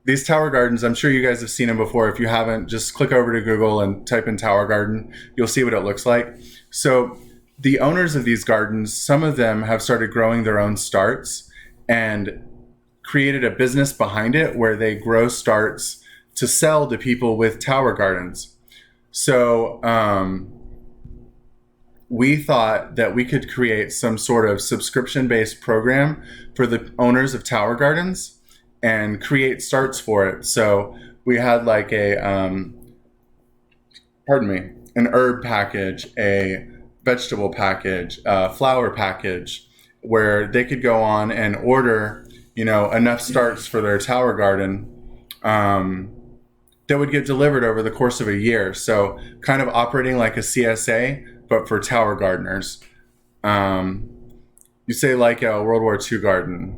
These tower gardens, I'm sure you guys have seen them before. If you haven't, just click over to Google and type in tower garden. You'll see what it looks like. So the owners of these gardens, some of them have started growing their own starts and created a business behind it where they grow starts to sell to people with tower gardens. So we thought that we could create some sort of subscription-based program for the owners of tower gardens and create starts for it. So we had like an herb package, a vegetable package, a flower package, where they could go on and order, enough starts for their tower garden that would get delivered over the course of a year. So kind of operating like a CSA, but for tower gardeners. You say like a World War II garden.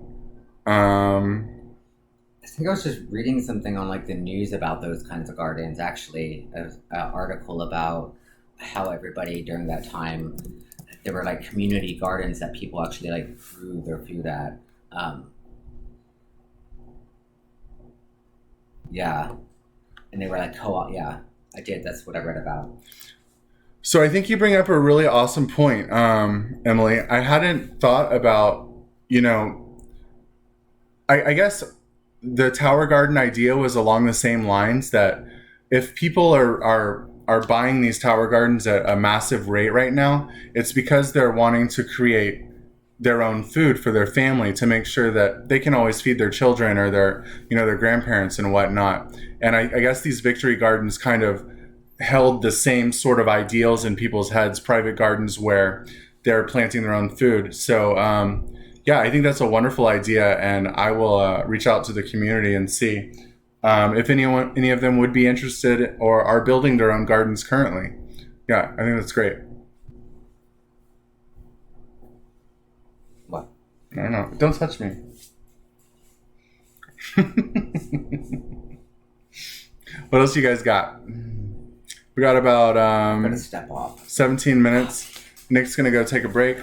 I think I was just reading something on like the news about those kinds of gardens, actually, an article about how everybody during that time, there were like community gardens that people actually like grew their food at. Yeah. And they were like co-op. Yeah, I did. That's what I read about. So I think you bring up a really awesome point, Emily. I hadn't thought about, I guess the tower garden idea was along the same lines that if people are buying these tower gardens at a massive rate right now, it's because they're wanting to create their own food for their family to make sure that they can always feed their children or their grandparents and whatnot. And I guess these Victory Gardens kind of held the same sort of ideals in people's heads, private gardens where they're planting their own food. So, yeah, I think that's a wonderful idea, and I will reach out to the community and see if any of them would be interested or are building their own gardens currently. Yeah, I think that's great. What? I don't know. Don't touch me. What else you guys got? We got about I'm gonna step off. 17 minutes. Nick's gonna go take a break.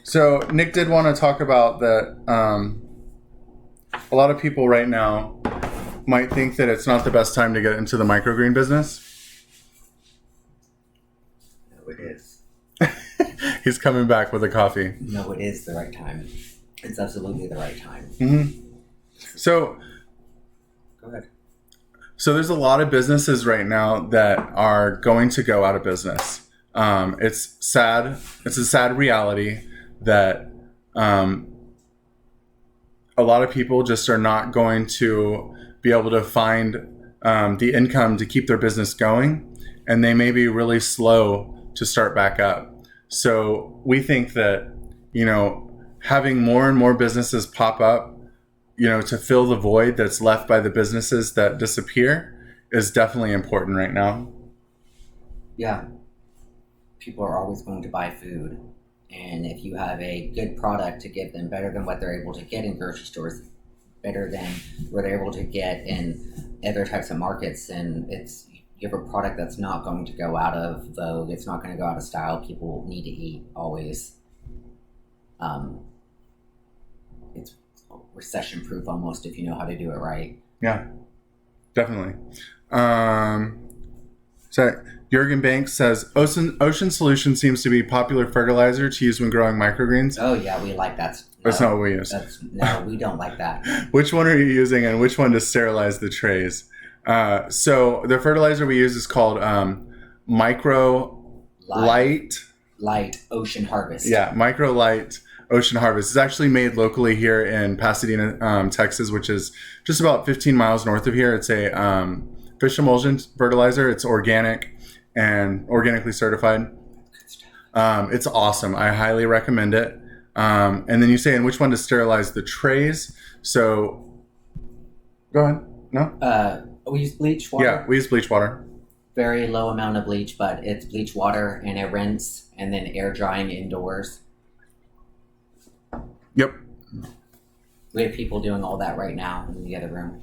So Nick did want to talk about that. A lot of people right now might think that it's not the best time to get into the microgreen business. No, it is. He's coming back with a coffee. No, it is the right time. It's absolutely the right time. Mm-hmm. So, go ahead. So there's a lot of businesses right now that are going to go out of business. It's sad. It's a sad reality that a lot of people just are not going to be able to find the income to keep their business going, and they may be really slow to start back up. So we think that, having more and more businesses pop up, to fill the void that's left by the businesses that disappear is definitely important right now. Yeah. People are always going to buy food. And if you have a good product to give them, better than what they're able to get in grocery stores, better than what they're able to get in other types of markets, and you have a product that's not going to go out of vogue, it's not going to go out of style, people need to eat always. It's recession proof almost if you know how to do it right. Yeah, definitely. So Jurgen Banks says Ocean Solution seems to be popular fertilizer to use when growing microgreens. Oh yeah, we like that. That's not what we use. No, we don't like that. Which one are you using, and which one to sterilize the trays? So the fertilizer we use is called Microlight. Light Ocean Harvest. Yeah, Microlight Ocean Harvest. It's actually made locally here in Pasadena, Texas, which is just about 15 miles north of here. It's a fish emulsion fertilizer. It's organic and organically certified. It's awesome. I highly recommend it. And then you say, and which one to sterilize the trays? So, go ahead. No? We use bleach water. Yeah, we use bleach water. Very low amount of bleach, but it's bleach water and a rinse and then air drying indoors. Yep. We have people doing all that right now in the other room.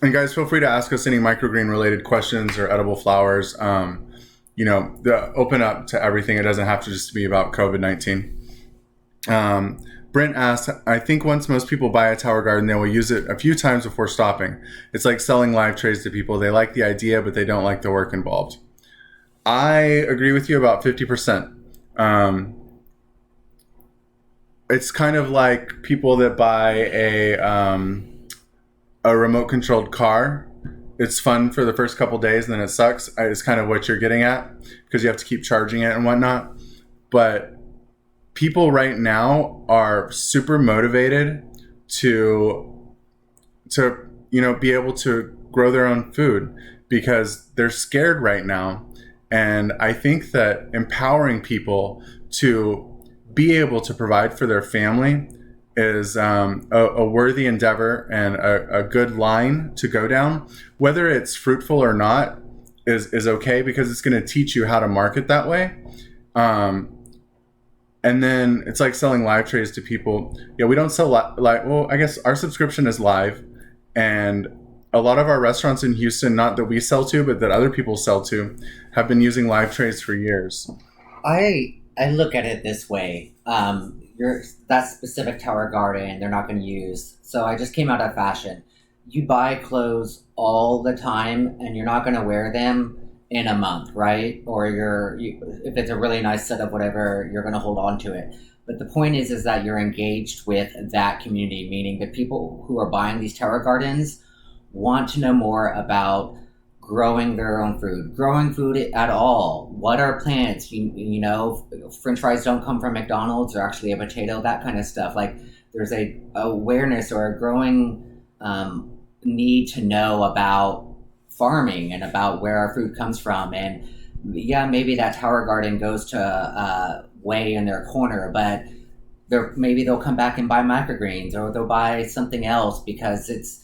And guys, feel free to ask us any microgreen related questions or edible flowers. Open up to everything. It doesn't have to just be about COVID-19. Brent asked, I think once most people buy a tower garden, they will use it a few times before stopping. It's like selling live trays to people. They like the idea, but they don't like the work involved. I agree with you about 50%. It's kind of like people that buy a remote controlled car. It's fun for the first couple days and then it sucks. It's kind of what you're getting at because you have to keep charging it and whatnot. But people right now are super motivated to be able to grow their own food because they're scared right now. And I think that empowering people to be able to provide for their family is a worthy endeavor and a good line to go down. Whether it's fruitful or not is okay because it's going to teach you how to market that way. And then it's like selling live trays to people. Yeah, we don't sell I guess our subscription is live, and a lot of our restaurants in Houston, not that we sell to, but that other people sell to, have been using live trays for years. I look at it this way. That specific tower garden, they're not going to use. So I just came out of fashion. You buy clothes all the time, and you're not going to wear them in a month, right? Or if it's a really nice setup, whatever, you're going to hold on to it. But the point is that you're engaged with that community, meaning that people who are buying these tower gardens want to know more about growing their own food, growing food at all. What are plants? French fries don't come from McDonald's. They're actually a potato, that kind of stuff. Like there's a awareness or a growing need to know about farming and about where our food comes from. And yeah, maybe that tower garden goes to way in their corner, but maybe they'll come back and buy microgreens or they'll buy something else because it's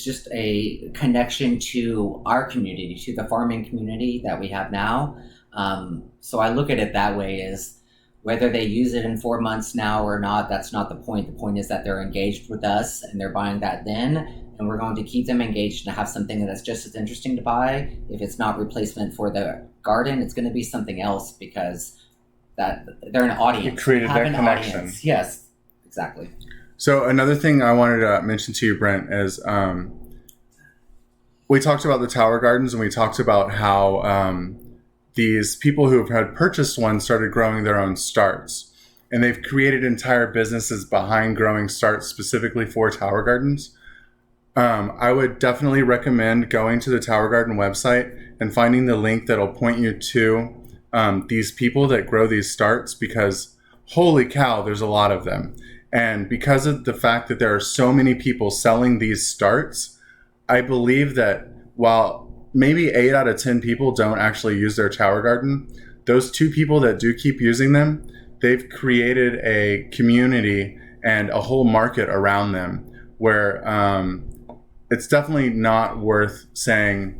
just a connection to our community, to the farming community that we have now. So I look at it that way, is whether they use it in 4 months now or not, that's not the point. The point is that they're engaged with us and they're buying that then, and we're going to keep them engaged and have something that's just as interesting to buy. If it's not replacement for the garden, it's going to be something else because that they're an audience. You created that connection. Audience. Yes, exactly. So another thing I wanted to mention to you, Brent, is we talked about the tower gardens and we talked about how these people who have had purchased one started growing their own starts. And they've created entire businesses behind growing starts specifically for tower gardens. I would definitely recommend going to the Tower Garden website and finding the link that'll point you to these people that grow these starts because holy cow, there's a lot of them. And because of the fact that there are so many people selling these starts, I believe that while maybe 8 out of 10 people don't actually use their tower garden, those 2 people that do keep using them, they've created a community and a whole market around them where it's definitely not worth saying,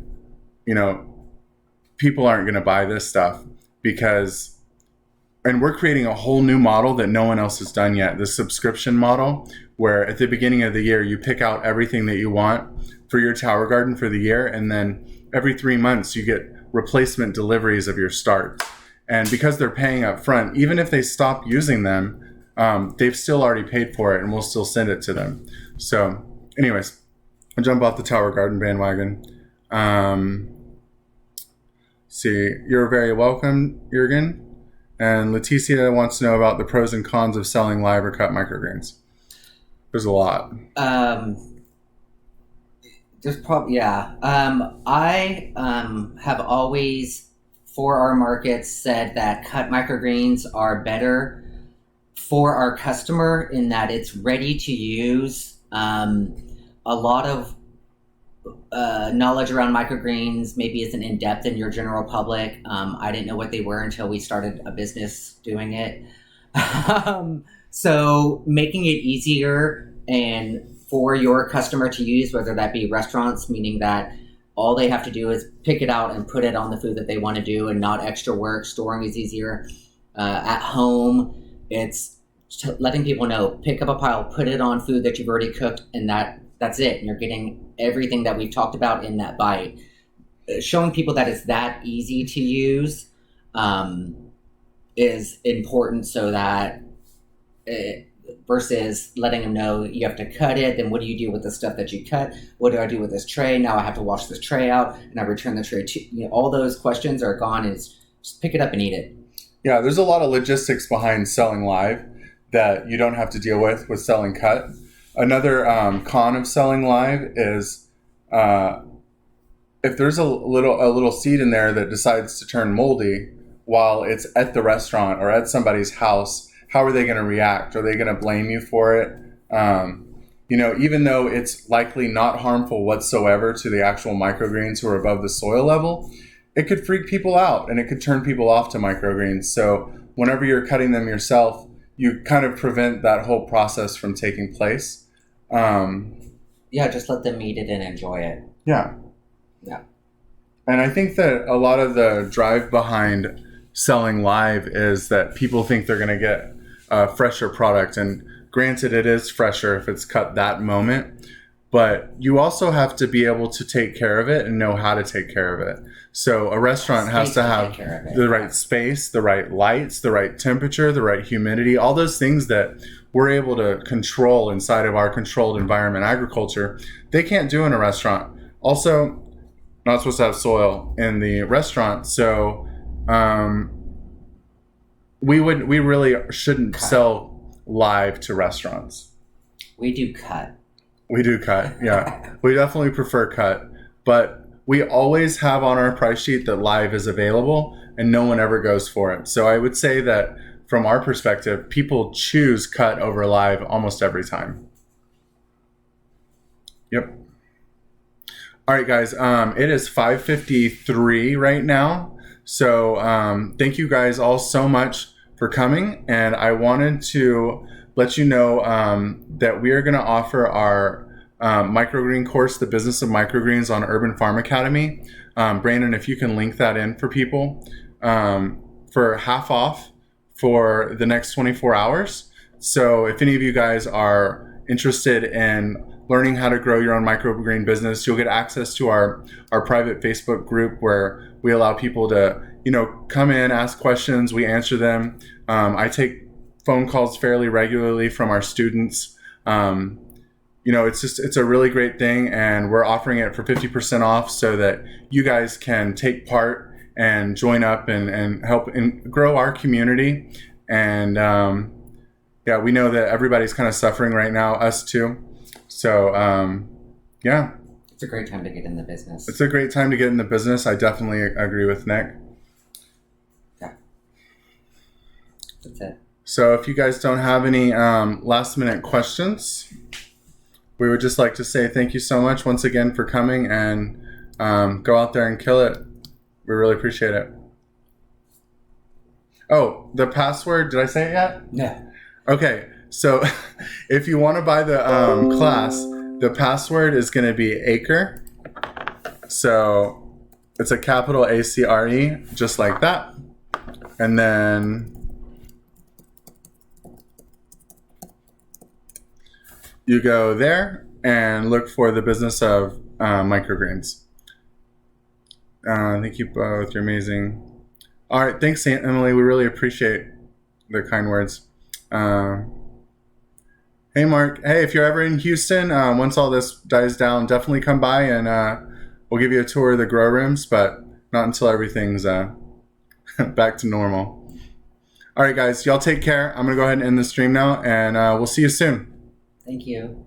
people aren't going to buy this stuff and we're creating a whole new model that no one else has done yet. The subscription model, where at the beginning of the year, you pick out everything that you want for your tower garden for the year. And then every 3 months you get replacement deliveries of your start. And because they're paying up front, even if they stop using them, they've still already paid for it and we'll still send it to them. So anyways, I'll jump off the tower garden bandwagon. See, you're very welcome, Jürgen. And Leticia wants to know about the pros and cons of selling live or cut microgreens. There's a lot. There's probably, yeah. I have always, for our markets, said that cut microgreens are better for our customer in that it's ready to use. A lot of knowledge around microgreens maybe isn't in depth in your general public. I didn't know what they were until we started a business doing it. So making it easier and for your customer to use, whether that be restaurants, meaning that all they have to do is pick it out and put it on the food that they want to do and not extra work. Storing is easier. At home, it's letting people know, pick up a pile, put it on food that you've already cooked, and that's it. And you're getting everything that we've talked about in that bite. Showing people that it's that easy to use is important, so that versus letting them know you have to cut it, then what do you do with the stuff that you cut? What do I do with this tray? Now I have to wash this tray out, and I return the tray to, all those questions are gone, and it's just pick it up and eat it. Yeah, there's a lot of logistics behind selling live that you don't have to deal with selling cut. Another con of selling live is if there's a little seed in there that decides to turn moldy while it's at the restaurant or at somebody's house, how are they going to react? Are they going to blame you for it? Even though it's likely not harmful whatsoever to the actual microgreens who are above the soil level, it could freak people out and it could turn people off to microgreens. So whenever you're cutting them yourself, you kind of prevent that whole process from taking place. Just let them eat it and enjoy it. Yeah. Yeah. And I think that a lot of the drive behind selling live is that people think they're going to get a fresher product. And granted, it is fresher if it's cut that moment. But you also have to be able to take care of it and know how to take care of it. So a restaurant has to have the right space, the right lights, the right temperature, the right humidity, all those things that we're able to control inside of our controlled environment agriculture. They can't do in a restaurant. Also, not supposed to have soil in the restaurant. So we really shouldn't sell live to restaurants. We do cut. We do cut, yeah. We definitely prefer cut, but we always have on our price sheet that live is available and no one ever goes for it. So I would say that from our perspective, people choose cut over live almost every time. Yep. All right, guys, it is 5:53 right now. So thank you guys all so much for coming. And I wanted to let you know that we are going to offer our microgreen course, The Business of Microgreens, on Urban Farm Academy. Brandon, if you can link that in for people for half off for the next 24 hours. So if any of you guys are interested in learning how to grow your own microgreen business, you'll get access to our private Facebook group where we allow people to, come in, ask questions, we answer them. I take phone calls fairly regularly from our students. It's a really great thing, and we're offering it for 50% off so that you guys can take part and join up and help and grow our community. And we know that everybody's kind of suffering right now, us too. So it's a great time to get in the business. It's a great time to get in the business. I definitely agree with Nick. Yeah, that's it. So if you guys don't have any last minute questions, we would just like to say thank you so much once again for coming, and go out there and kill it. We really appreciate it. Oh, the password, did I say it yet? No. Okay, so if you want to buy the class, the password is going to be Acre. So it's a capital ACRE, just like that. And then you go there and look for the business of microgreens. Thank you both. You're amazing. All right. Thanks, Aunt Emily. We really appreciate the kind words. Hey, Mark. Hey, if you're ever in Houston, once all this dies down, definitely come by and we'll give you a tour of the grow rooms, but not until everything's back to normal. All right, guys, y'all take care. I'm going to go ahead and end the stream now, and we'll see you soon. Thank you.